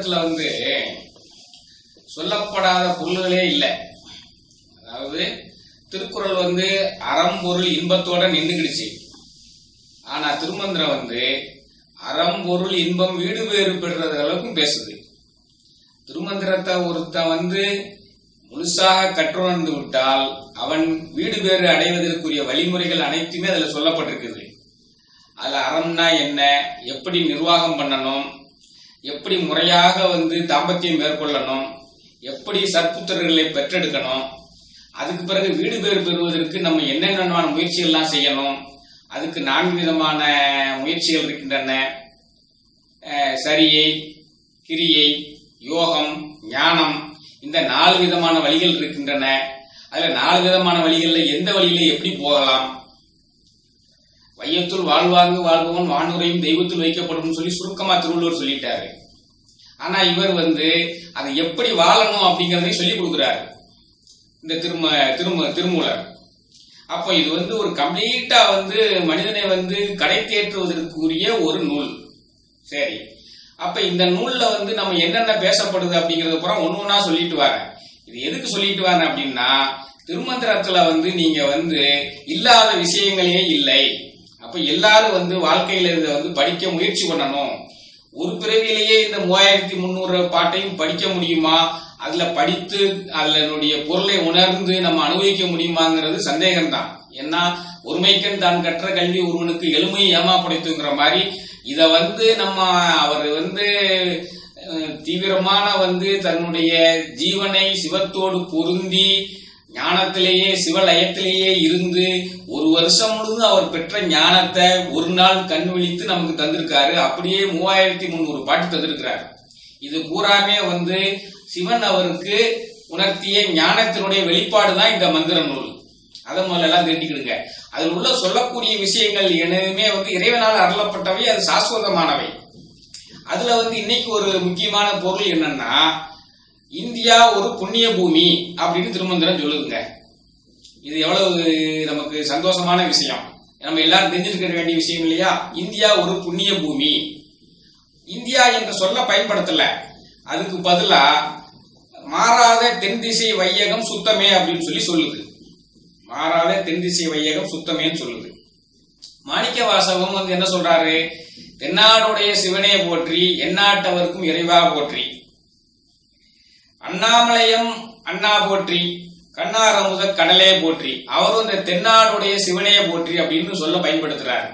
திருமந்திரத்துல சொல்லப்படாத பொருள்களே இல்லை. அதாவது திருக்குறள் அறம்பொருள் இன்பத்தோட நின்றுக்கிடுச்சு. ஆனா திருமந்திரம் அறம்பொருள் இன்பம் வீடு வேறு பெறுறது அளவுக்கும் பேசுது. திருமந்திரத்தை ஒருத்தன் முழுசாக கற்றுணர்ந்து விட்டால் அவன் வீடு பேறு அடைவதற்குரிய வழிமுறைகள் அனைத்துமே அதுல சொல்லப்பட்டிருக்குது. அதுல அறம்னா என்ன, எப்படி நிர்வாகம் பண்ணணும், எப்படி முறையாக தாம்பத்தியம் மேற்கொள்ளணும், எப்படி சற்புத்திரர்களை பெற்றெடுக்கணும், அதுக்கு பிறகு வீடு பேறு பெறுவதற்கு நம்ம என்னென்ன முயற்சிகள்லாம் செய்யணும், அதுக்கு 4 விதமான முயற்சிகள் இருக்கின்றன. சரியை, கிரியை, யோகம், ஞானம், இந்த 4 விதமான வழிகள் இருக்கின்றன. அதுல 4 விதமான வழிகள்ல எந்த வழியில எப்படி போகலாம், வையத்துள் வாழ்வாங்கு வாழ்பவன் வானுரையும் தெய்வத்தில் வைக்கப்படும் சொல்லி சுருக்கமா திருவள்ளுவர் சொல்லிட்டாரு. ஆனா இவர் அதை எப்படி வாழணும் அப்படிங்கறதையும் சொல்லி கொடுக்கிறாரு இந்த திருமூலர். அப்ப இது ஒரு கம்ப்ளீட்டா மனிதனை கடை தேற்றுவதற்குரிய ஒரு நூல். சரி, அப்ப இந்த நூல்ல நம்ம என்னென்ன பேசப்படுது அப்படிங்கறது பூரா ஒண்ணு சொல்லிட்டு வரேன். இது எதுக்கு சொல்லிட்டு வரேன் அப்படின்னா, திருமந்திரத்துல நீங்க இல்லாத விஷயங்களே இல்லை. அப்ப எல்லாரும் வாழ்க்கையில இதை படிக்க முயற்சி பண்ணணும். ஒரு பிறவிலேயே இந்த 3300 பாட்டையும் படிக்க முடியுமா, அதுல படித்து அதனுடைய பொருளை உணர்ந்து நம்ம அனுபவிக்க முடியுமாங்கிறது சந்தேகம்தான். ஏன்னா ஒருமைக்கன் தான் கற்ற கல்வி ஒருவனுக்கு எளிமை ஏமா படைத்துங்கிற மாதிரி இத நம்ம அவர் தீவிரமான தன்னுடைய ஜீவனை சிவத்தோடு பொருந்தி ஞானத்திலேயே சிவலயத்திலேயே இருந்து 1 வருஷம் முழுதும் அவர் பெற்ற ஞானத்தை ஒரு நாள் கண் விழித்து நமக்கு தந்திருக்காரு. அப்படியே 3300 பாட்டு தந்திருக்கிறார். இது பூராமே சிவன் அவருக்கு உணர்த்திய ஞானத்தினுடைய வெளிப்பாடுதான் இந்த மந்திர நூல். அதை முதல்ல எல்லாம் தெரிஞ்சுக்கிடுங்க. அதில் உள்ள சொல்லக்கூடிய விஷயங்கள் எனவுமே இறைவனால் அருளப்பட்டவை, அது சாஸ்வதமானவை. அதுல இன்னைக்கு ஒரு முக்கியமான பொருள் என்னன்னா, இந்தியா ஒரு புண்ணிய பூமி அப்படின்னு திருமந்திரம் சொல்லுதுங்க. இது எவ்வளவு நமக்கு சந்தோஷமான விஷயம், நம்ம எல்லாரும் தெரிஞ்சிருக்க வேண்டிய விஷயம் இல்லையா? இந்தியா ஒரு புண்ணிய பூமி. இந்தியா என்ற சொல்ல பயன்படுத்தல, அதுக்கு பதிலா மாறாத தென் திசை வையகம் சுத்தமே அப்படின்னு சொல்லுது. மாறாத தென் திசை வையகம் சுத்தமேன்னு சொல்லுது. மாணிக்க வாசகம் என்ன சொல்றாரு, தென்னாடுடைய சிவனே போற்றி எந்நாட்டவருக்கும் இறைவா போற்றி, அண்ணாமலையம் அண்ணா போற்றி கண்ணாரமுத கடலே போற்றி. அவரும் இந்த தென்னாடுடைய சிவனே போற்றி அப்படின்னு சொல்ல பயன்படுத்துறாரு.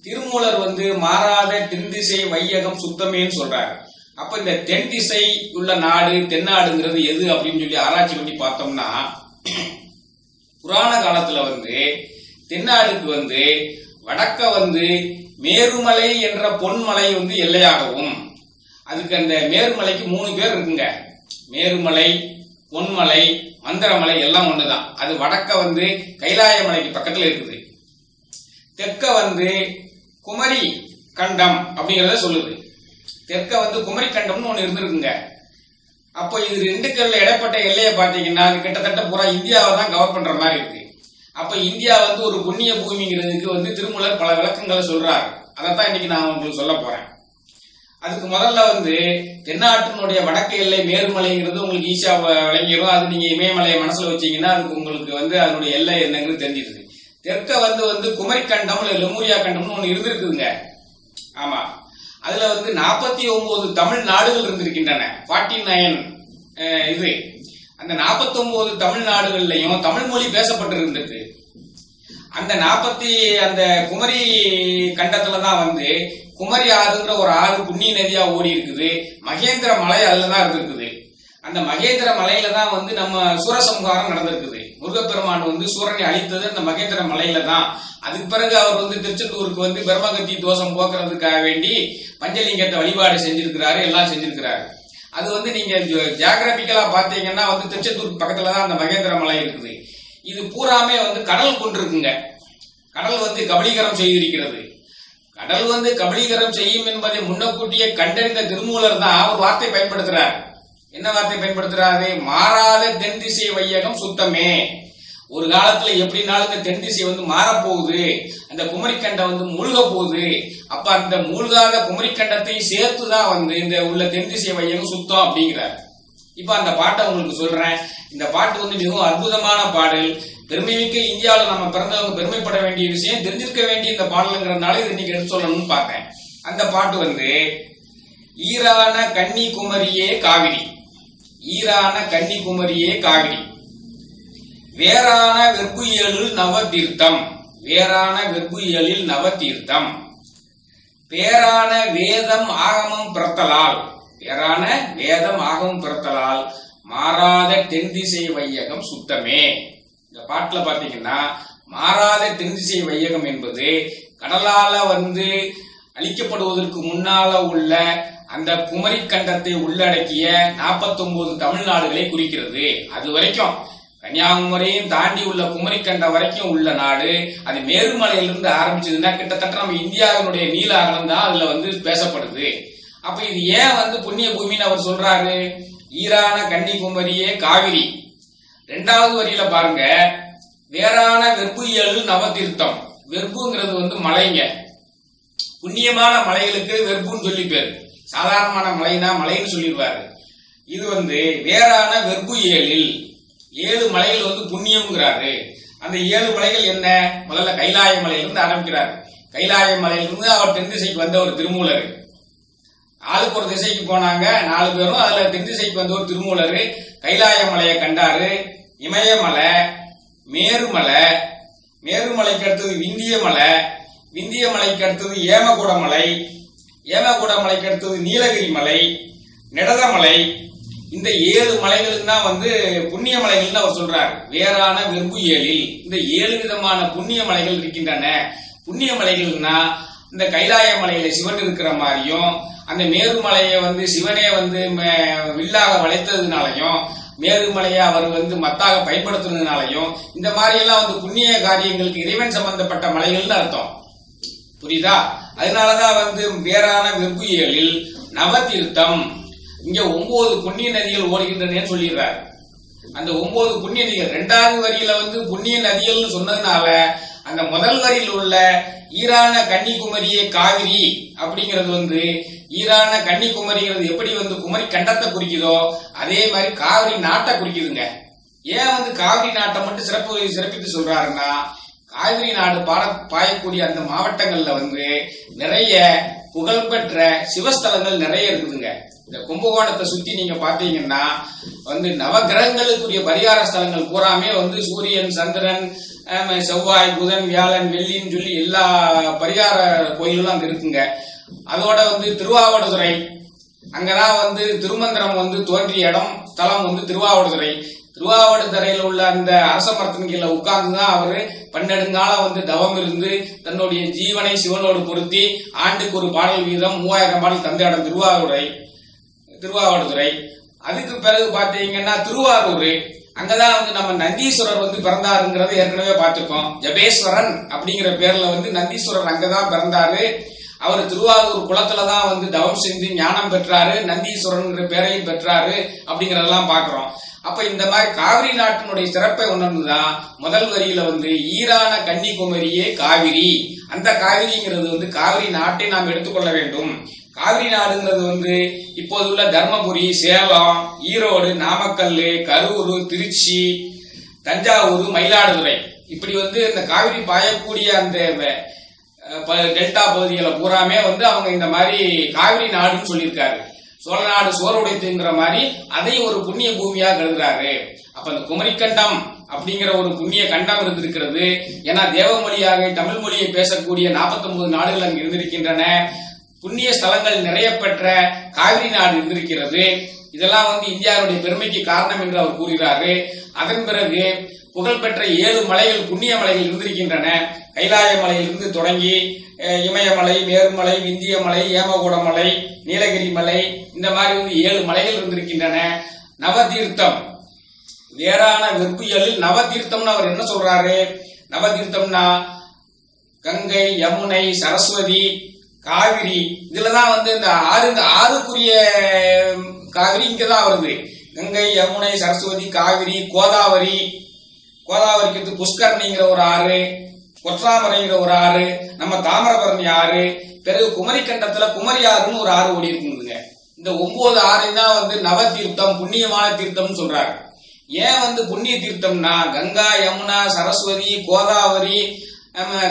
திருமூலர் மாறாத தென் திசை வையகம் சுத்தமேன்னு சொல்றாரு. அப்ப இந்த தென் திசை உள்ள நாடு தென்னாடுங்கிறது எது அப்படின்னு சொல்லி ஆராய்ச்சி பண்ணி பார்த்தோம்னா, புராண காலத்துல தென்னாடுக்கு வடக்க மேருமலை என்ற பொன்மலை எல்லையாகவும், அதுக்கு அந்த மேருமலைக்கு 3 பேர் இருக்குங்க. மேருமலை, பொன்மலை, மந்திரமலை எல்லாம் ஒண்ணுதான். அது வடக்க கைலாய மலைக்கு பக்கத்துல இருக்குது. தெற்க குமரி கண்டம் அப்படிங்கறத சொல்லுது. தெற்க குமரி கண்டம்னு ஒண்ணு இருந்திருக்குங்க. அப்போ இது 2க்கு இடைப்பட்ட எல்லையை பாத்தீங்கன்னா அது கிட்டத்தட்ட பூரா இந்தியாவை தான் கவர் பண்ற மாதிரி இருக்கு. அப்ப இந்தியா ஒரு புண்ணிய பூமிங்கிறதுக்கு திருமூலர் பல விளக்கங்களை சொல்றாரு. அதைத்தான் இன்னைக்கு நான் உங்களுக்கு சொல்ல போறேன். அதுக்கு முதல்ல தென்னாட்டினுடைய வடக்கு எல்லை மேருமலைங்கிறது உங்களுக்கு ஈஸியா விளங்கிடும். அது நீங்க இமயமலையை மனசுல வச்சீங்கன்னா அதுக்கு உங்களுக்கு அதனுடைய எல்லை என்னங்கிறது தெரிஞ்சிருது. தெற்க குமரி கண்டம் இல்ல லெமூரியா கண்டம்னு ஒண்ணு இருந்திருக்குதுங்க. ஆமா, அதுல 49 தமிழ் நாடுகள் இருந்திருக்கின்றன. 49 இது அந்த 49 தமிழ் நாடுகள்லயும் தமிழ் மொழி பேசப்பட்டு இருந்திருக்கு. அந்த குமரி கண்டத்துலதான் குமரி ஆறுங்கிற ஒரு ஆறு புண்ணிய நதியா ஓடி இருக்குது. மகேந்திர மலை அதுலதான் இருந்திருக்குது. அந்த மகேந்திர மலையில தான் நம்ம சூரசம்ஹாரம் நடந்திருக்குது. முருகப்பெருமான் சூரனை அழித்தது அந்த மகேந்திர மலையில தான். அதுக்கு பிறகு அவர் திருச்செந்தூருக்கு பிரம்மகத்தி தோஷம் போக்குறதுக்காக வேண்டி பஞ்சலிங்கத்தை வழிபாடு செஞ்சிருக்கிறாரு, எல்லாம் செஞ்சிருக்கிறாரு. அது நீங்க ஜியாகிரபிக்கலா பாத்தீங்கன்னா திருச்செந்தூருக்கு பக்கத்துலதான் அந்த மகேந்திர மலை இருக்குது. இது பூராமே கடல் கொண்டிருக்குங்க. கடல் கபலீகரம் செய்திருக்கிறது. கடல் கபலீகரம் செய்யும் என்பதை முன்னக்கூட்டியே கண்டறிந்த திருமூலர் தான் ஒரு வார்த்தை பயன்படுத்துறார். என்ன வார்த்தை பயன்படுத்துறாரு? மாறாத தென் திசை வையகம் சுத்தமே. ஒரு காலத்துல எப்படினாலும் இந்த தென் திசை வந்து மாறப்போகுது, அந்த குமரிக்கண்டம் வந்து மூழ்க போகுது. அப்ப அந்த மூழ்காத குமரிக்கண்டத்தையும் சேர்த்துதான் வந்து இந்த உள்ள தென் திசை வையகம் சுத்தம் அப்படிங்கிறார். இப்ப அந்த பாட்டை உங்களுக்கு சொல்றேன். இந்த பாட்டு வந்து மிகவும் அற்புதமான பாடல். பெருமைமிக்க இந்தியாவில் நம்ம பிறந்தவங்க பெருமைப்பட வேண்டிய விஷயம், தெரிஞ்சிருக்க வேண்டிய இந்த பாடலுங்கிறதுனால இது இன்னைக்கு எடுத்து சொல்லணும்னு பார்த்தேன். அந்த பாட்டு வந்து ஈரான கன்னிகுமரியே காவிரி, ஈரான கன்னிகுமரியே காவிரி, வேறான வெற்புயலில் நவதீர்த்தம், வேறான வெற்புயலில் நவதீர்த்தம், பேரான வேதம் ஆகமம் பிறத்தலால், பேரான வேதம் ஆகமம் பிறத்தலால் மாறாத தென்திசை வையகம் சுத்தமே. இந்த பாட்டுல பாத்தீங்கன்னா மாறாத தென்திசை வையகம் என்பது கடலால வந்து அழிக்கப்படுவதற்கு முன்னால உள்ள அந்த குமரிக்கண்டத்தை உள்ளடக்கிய 49 தமிழ்நாடுகளை குறிக்கிறது. அது வரைக்கும் கன்னியாகுமரியும் தாண்டி உள்ள குமரிக்கண்டம் வரைக்கும் உள்ள நாடு. அது மேருமலையிலிருந்து ஆரம்பிச்சதுன்னா கிட்டத்தட்ட நம்ம இந்தியாவினுடைய நீள அகலம் தான் அதுல வந்து பேசப்படுது. அப்ப இது ஏன் வந்து புண்ணிய பூமின்னு அவர் சொல்றாரு? ஈரான கன்னிகுமரியே காவிரி. 2வது வரியில பாருங்க, வேறான வெற்புயல் நவதீர்த்தம். வெற்புங்கிறது வந்து மலைங்க, புண்ணியமான மலைகளுக்கு வெற்புன்னு சொல்லி பேரு. சாதாரணமான மலைனா மலைன்னு சொல்லிடுவாரு. இது வந்து வேறான வெற்புயலில் 7 மலைகள் வந்து புண்ணியம்ங்கிறாரு. அந்த 7 மலைகள் என்ன? முதல்ல கைலாய மலையிலிருந்து ஆரம்பிக்கிறாரு. கைலாய மலையிலிருந்து அவர் தென் திசைக்கு வந்த ஒரு திருமூலர், ஆளுக்கு ஒரு திசைக்கு போனாங்க 4 பேரும். அதுல தென் திசைக்கு வந்த ஒரு திருமூலர் கைலாய மலையை கண்டாரு. இமயமலை, மேருமலை, மேருமலைக்கு அடுத்தது விந்திய மலை, விந்திய மலைக்கு அடுத்தது ஏமகுட மலை, ஏமகுட மலைக்கு அடுத்தது நீலகிரி மலை, நெடதமலை. இந்த 7 மலைகளுக்கு தான் வந்து புண்ணிய மலைகள்னு அவர் சொல்றாரு. வேறான வெற்புயலில் இந்த 7 விதமான புண்ணிய மலைகள் இருக்கின்றன. புண்ணிய மலைகள்னா இந்த கைலாய மலையில சிவன் இருக்கிற மாதிரியும், அந்த மேருமலையை வந்து சிவனே வந்து வில்லாக வளைத்ததுனாலையும், மேருமலையை அவர் வந்து மத்தாக பயன்படுத்துறதுனாலையும், இந்த மாதிரி எல்லாம் வந்து புண்ணிய காரியங்களுக்கு இறைவன் சம்பந்தப்பட்ட மலைகள்னு அர்த்தம். புரியுதா? அதனாலதான் வந்து வேறான வெற்புயலில் நவதீர்த்தம். இங்க 9 புண்ணிய நதிகள் ஓடுகின்றன சொல்லிடுறாரு. அந்த 9 புண்ணிய நதிகள் 2வது வரியில வந்து புண்ணிய நதிகள்னு சொன்னதுனால அந்த முதல் வரியில் உள்ள ஈரான கன்னிகுமரியே காவிரி அப்படிங்கிறது வந்து ஈரான கன்னிகுமரிங்கிறது எப்படி வந்து குமரி கண்டத்தை குறிக்குதோ அதே மாதிரி காவிரி நாட்டை குறிக்குதுங்க. ஏன் வந்து காவிரி நாட்டை மட்டும் சிறப்பித்து சொல்றாருன்னா, காவிரி நாடு பாயக்கூடிய அந்த மாவட்டங்கள்ல வந்து நிறைய புகழ்பெற்ற சிவஸ்தலங்கள் நிறைய இருக்குதுங்க. இந்த கும்பகோணத்தை சுத்தி நீங்க பாத்தீங்கன்னா வந்து நவகிரகங்களுக்குரிய பரிகார ஸ்தலங்கள் பூராமே வந்து சூரியன், சந்திரன், செவ்வாய், புதன், வியாழன், வெள்ளின்னு சொல்லி எல்லா பரிகார கோயில்களும் அங்க இருக்குங்க. அதோட வந்து திருவாவடுதுறை, அங்கதான் வந்து திருமந்திரம் வந்து தோன்றிய இடம் ஸ்தலம் வந்து திருவாவடுதுறை. திருவாவடுதுறையில் உள்ள அந்த அரச மரத்தின் கீழே உட்கார்ந்துதான் அவரு 12 காலம் வந்து தவம் இருந்து தன்னுடைய ஜீவனை சிவனோடு பொருத்தி ஆண்டுக்கு ஒரு பாடல் வீதம் 3000 பாடல் தந்த இடம் திருவாவடுதுறை. அதுக்கு பிறகு பாத்தீங்கன்னா திருவாரூர், அங்கதான் வந்து நம்ம நந்தீஸ்வரர் வந்து பிறந்தாருங்கிறத ஏற்கனவே பார்த்திருக்கோம். ஜபேஸ்வரன் அப்படிங்கிற பேர்ல வந்து நந்தீஸ்வரர் அங்கதான் பிறந்தாரு. அவர் திருவாரூர் குளத்துலதான் வந்து தவம் செஞ்சு ஞானம் பெற்றாரு, நந்தீஸ்வரன் பேரையும் பெற்றாரு அப்படிங்கறதெல்லாம் பாக்குறோம். அப்ப இந்த மாதிரி காவிரி நாட்டினுடைய சிறப்பை உணர்ந்துதான் முதல் வரியில வந்து ஈரான கன்னிகுமரியே காவிரி. அந்த காவிரிங்கிறது வந்து காவிரி நாட்டை நாம் எடுத்துக்கொள்ள வேண்டும். காவிரி நாடுங்கிறது வந்து இப்போது உள்ள தர்மபுரி, சேலம், ஈரோடு, நாமக்கல், கரூர், திருச்சி, தஞ்சாவூர், மயிலாடுதுறை, இப்படி வந்து இந்த காவிரி பாயக்கூடிய அந்த டெல்டா பகுதிகளை பூராமே வந்து அவங்க இந்த மாதிரி காவிரி நாடுன்னு சொல்லியிருக்காரு. சோழநாடு சோறுடைத்துங்கிற மாதிரி அதையும் ஒரு புண்ணிய பூமியா கருதுறாரு. அப்ப அந்த குமரிக்கண்டம் அப்படிங்கிற ஒரு புண்ணிய கண்டம் இருந்திருக்கிறது. ஏன்னா தேவமொழியாக தமிழ் மொழியை பேசக்கூடிய 49 நாடுகள் அங்கு இருந்திருக்கின்றன. புண்ணிய ஸ்தலங்கள் நிறைய பெற்ற காவிரி நாடு இருந்திருக்கிறது. இதெல்லாம் வந்து இந்தியாவுடைய பெருமைக்கு காரணம் என்று அவர் கூறுகிறாரு. அதன் பிறகு புகழ்பெற்ற 7 மலைகள், புண்ணிய மலைகள் இருந்திருக்கின்றன. கைலாய மலையிலிருந்து தொடங்கி இமயமலை, மேருமலை, விந்திய மலை, ஏமகுட மலை, நீலகிரி மலை, இந்த மாதிரி வந்து 7 மலைகள் இருந்திருக்கின்றன. நவதீர்த்தம், வேறான வெற்புயலில் நவதீர்த்தம்னு அவர் என்ன சொல்றாரு? நவதீர்த்தம்னா கங்கை, யமுனை, சரஸ்வதி, காவிரி, இதுலதான் வந்து இந்த ஆறுக்குரிய காவிரி இங்கதான் வருது. கங்கை, யமுனை, சரஸ்வதி, காவிரி, கோதாவரி. கோதாவரிக்கு புஷ்கரணிங்கிற ஒரு ஆறு, கொற்றாமரைங்கிற ஒரு ஆறு, நம்ம தாமிரபரணி ஆறு, பிறகு குமரிக்கண்டத்துல குமரி ஆறுன்னு ஒரு ஆறு ஓடி இருக்குங்க. இந்த 9 ஆறையும் தான் நவ தீர்த்தம், புண்ணியமான தீர்த்தம்னு சொல்றாரு. ஏன் புண்ணிய தீர்த்தம்னா கங்கா, யமுனா, சரஸ்வதி, கோதாவரி,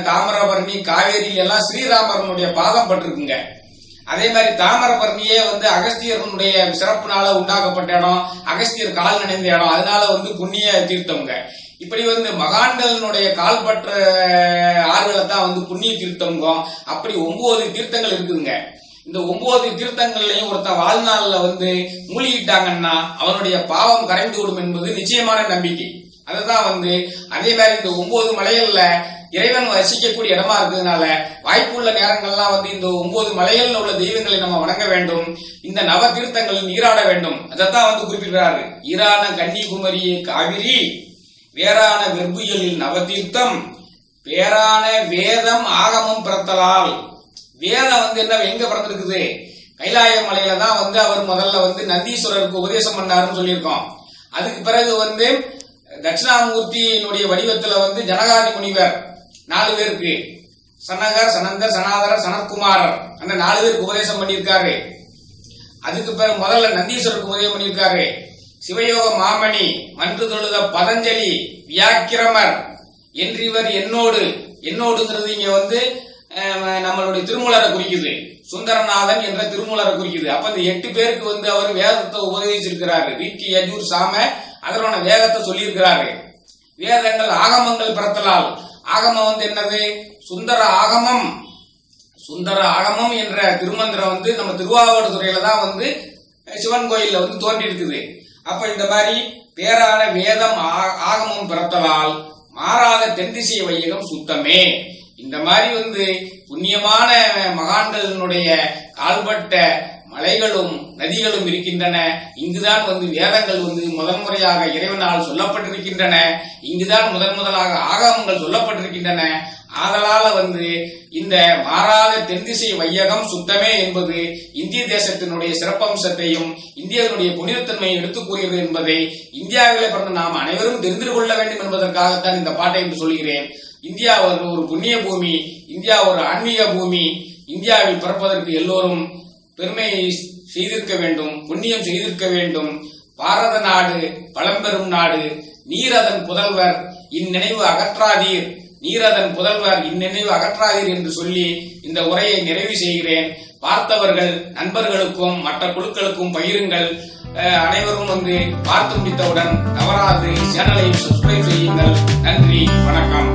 தாமிரபரணி, காவேரி எல்லாம் ஸ்ரீராமரனுடைய பாதம் பட்டிருக்குங்க. அதே மாதிரி தாமிரபரணியே அகஸ்தியருடைய சிறப்புனால உண்டாக்கப்பட்ட இடம், அகஸ்தியர் கால் நினைந்த இடம், அதனால புண்ணிய தீர்த்தம்ங்க. இப்படி மகான்களினுடைய கால் பற்ற ஆறுகளை தான் புண்ணிய தீர்த்தம்கும். அப்படி 9 தீர்த்தங்கள் இருக்குதுங்க. இந்த 9 தீர்த்தங்கள்லயும் ஒருத்தன் வாழ்நாள்ல மூழ்கிட்டாங்கன்னா அவனுடைய பாவம் கரைந்து விடும் என்பது நிச்சயமான நம்பிக்கை. அதுதான் அதே மாதிரி இந்த 9 மலைகள்ல இறைவன் வசிக்கக்கூடிய இடமா இருக்கிறதுனால வாய்ப்புள்ள நேரங்கள்லாம் இந்த 9 மலைகள்ல உள்ள தெய்வங்களை நம்ம வணங்க வேண்டும். இந்த நவ தீர்த்தங்களில் நீராட வேண்டும். அதைத்தான் குறிப்பிடுறாரு. ஈரான கன்னிகுமரியே காவிரி, வேறான வெற்புயலில் நவதீர்த்தம், பேரான வேதம் ஆகமம் பிறத்தலால். வேதம் என்ன எங்க பிறந்திருக்குது? கைலாய மலையில தான் அவர் முதல்ல நந்தீஸ்வரருக்கு உபதேசம் பண்ணாருன்னு சொல்லியிருக்கோம். அதுக்கு பிறகு தட்சிணாமூர்த்தியினுடைய வடிவத்துல ஜனகாதி முனிவர் 4 பேருக்கு, சனகர், சனந்தர், சனாதரர், சனத்குமாரர், அந்த 4 பேருக்கு உபதேசம் பண்ணியிருக்காரு. அதுக்கு பிறகு முதல்ல நந்தீஸ்வரருக்கு உபதேசம் பண்ணியிருக்காரு. சிவயோக மாமணி, மன்று தொழுத பதஞ்சலி, வியாக்கிரமர் என்றிவர் என்னோடு, என்னோடுங்கிறது இங்க நம்மளுடைய திருமூலரை குறிக்குது. சுந்தரநாதன் என்ற திருமூலரை குறிக்குது. அப்ப இந்த 8 பேருக்கு அவர் வேதத்தை உபதேசிச்சிருக்கிறாரு. ரிக்கி, யஜூர், சாம, அதனோட வேதத்தை சொல்லியிருக்கிறாரு. வேதங்கள் ஆகமங்கள் பிறத்தலால். ஆகமம் என்னது? சுந்தர ஆகமம். சுந்தர ஆகமம் என்ற திருமந்திரம் நம்ம திருவாவடுதுறையில தான் சிவன் கோயில்ல தோன்றி இருக்குது. அப்ப இந்த மாதிரி பேரான வேதம் ஆகமம் பிறத்தலால் மாறாத தென்திசை வையகம் சுத்தமே. இந்த மாதிரி புண்ணியமான மகான்களினுடைய கால்பட்ட மலைகளும் நதிகளும் இருக்கின்றன. இங்குதான் வேதங்கள் முதன்முறையாக இறைவனால் சொல்லப்பட்டிருக்கின்றன. இங்குதான் முதலாக ஆகமங்கள் சொல்லப்பட்டிருக்கின்றன. ஆதலால இந்த மாறாத தென்திசை வையகம் சுத்தமே என்பது இந்திய தேசத்தினுடைய சிறப்பம்சத்தையும் இந்தியாவுடைய புனிதத்தன்மையை எடுத்துக் கூறியது என்பதை இந்தியாவிலே பிறந்த நாம் அனைவரும் தெரிந்து கொள்ள வேண்டும் என்பதற்காகத்தான் இந்த பாட்டை என்று சொல்கிறேன். இந்தியா ஒரு புண்ணிய பூமி, இந்தியா ஒரு ஆன்மீக பூமி. இந்தியாவில் பிறப்பதற்கு எல்லோரும் பெருமை செய்திருக்க வேண்டும், புண்ணியம் செய்திருக்க வேண்டும். பாரத நாடு பழம்பெரும் நாடு, நீரதன் புதல்வர் இந்நினைவு அகற்றாதீர், நீரதன் புதல்வர் இந்நினைவு அகற்றாதீர் என்று சொல்லி இந்த உரையை நிறைவு செய்கிறேன். பார்த்தவர்கள் நண்பர்களுக்கும் மற்ற குழுக்களுக்கும் பகிருங்கள். அனைவரும் பார்த்து முடித்தவுடன் தவறாது சேனலை சப்ஸ்கிரைப் செய்யுங்கள். நன்றி, வணக்கம்.